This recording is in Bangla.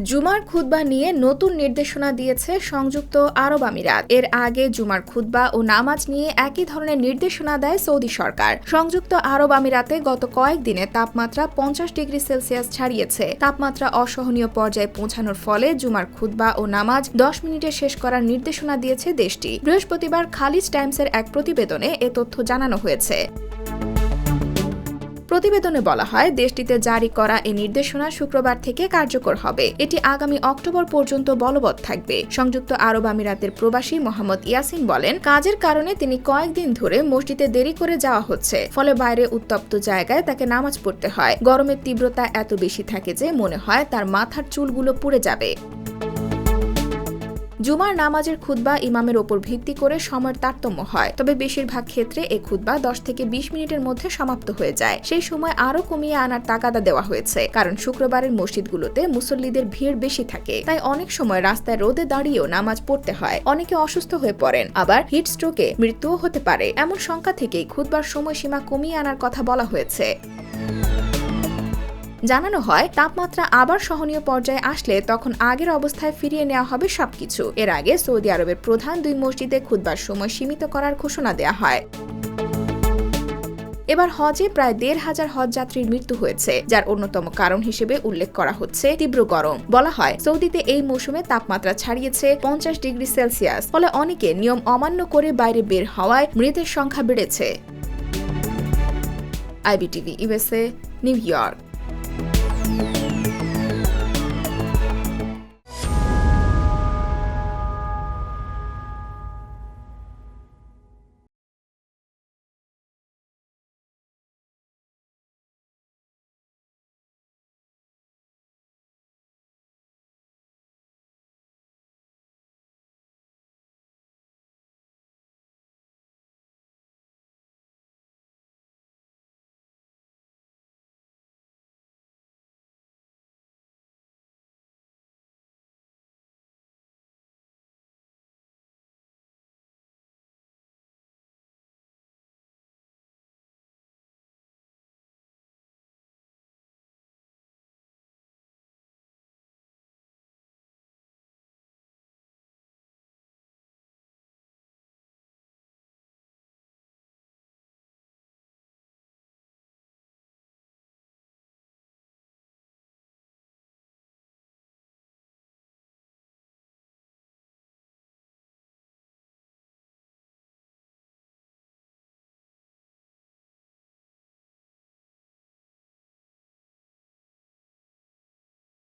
জুমার খুতবা নিয়ে নতুন নির্দেশনা দিয়েছে সংযুক্ত আরব আমিরাত। এর আগে জুমার খুতবা ও নামাজ নিয়ে একই ধরনের নির্দেশনা দেয় সৌদি সরকার। সংযুক্ত আরব আমিরাতে গত কয়েকদিনে তাপমাত্রা 50 ডিগ্রি সেলসিয়াস ছাড়িয়েছে। তাপমাত্রা অসহনীয় পর্যায়ে পৌঁছানোর ফলে জুমার খুতবা ও নামাজ 10 মিনিটে শেষ করার নির্দেশনা দিয়েছে দেশটি। বৃহস্পতিবার খালিজ টাইমসের এক প্রতিবেদনে এ তথ্য জানানো হয়েছে। প্রতিবেদনে বলা হয়, দেশটিতে জারি করা এই নির্দেশনা শুক্রবার থেকে কার্যকর হবে। এটি আগামী অক্টোবর পর্যন্ত বলবৎ থাকবে। সংযুক্ত আরব আমিরাতের প্রবাসী মোহাম্মদ ইয়াসিন বলেন, কাজের কারণে তিনি কয়েকদিন ধরে মসজিদে দেরি করে যাওয়া হচ্ছে, ফলে বাইরে উত্তপ্ত জায়গায় তাকে নামাজ পড়তে হয়। গরমের তীব্রতা এত বেশি থাকে যে মনে হয় তার মাথার চুলগুলো পুড়ে যাবে। জুমার নামাজের খুতবা ইমামের ওপর ভিত্তি করে সময়ের তারতম্য হয়, তবে বেশিরভাগ ক্ষেত্রে এই খুতবা 10 থেকে 20 মিনিটের মধ্যে সমাপ্ত হয়ে যায়। সেই সময় আরও কমিয়ে আনার তাগাদা দেওয়া হয়েছে, কারণ শুক্রবারের মসজিদগুলোতে মুসল্লিদের ভিড় বেশি থাকে। তাই অনেক সময় রাস্তায় রোদে দাঁড়িয়েও নামাজ পড়তে হয়। অনেকে অসুস্থ হয়ে পড়েন, আবার হিট স্ট্রোকে মৃত্যুও হতে পারে। এমন শঙ্কা থেকেই খুতবার সময়সীমা কমিয়ে আনার কথা বলা হয়েছে। জানানো হয়, তাপমাত্রা আবার সহনীয় পর্যায়ে আসলে তখন আগের অবস্থায় ফিরিয়ে নেওয়া হবে সবকিছু। এর আগে সৌদি আরবের প্রধান 2 মসজিদে খুতবার সময় সীমিত করার ঘোষণা দেওয়া হয়। এবার হজে প্রায় 1,500 হজযাত্রীর মৃত্যু হয়েছে, যার অন্যতম কারণ হিসেবে উল্লেখ করা হচ্ছে তীব্র গরম। বলা হয়, সৌদিতে এই মৌসুমে তাপমাত্রা ছাড়িয়েছে 50 ডিগ্রি সেলসিয়াস, ফলে অনেকে নিয়ম অমান্য করে বাইরে বের হওয়ায় মৃতের সংখ্যা বেড়েছে। IBTV USA, new York.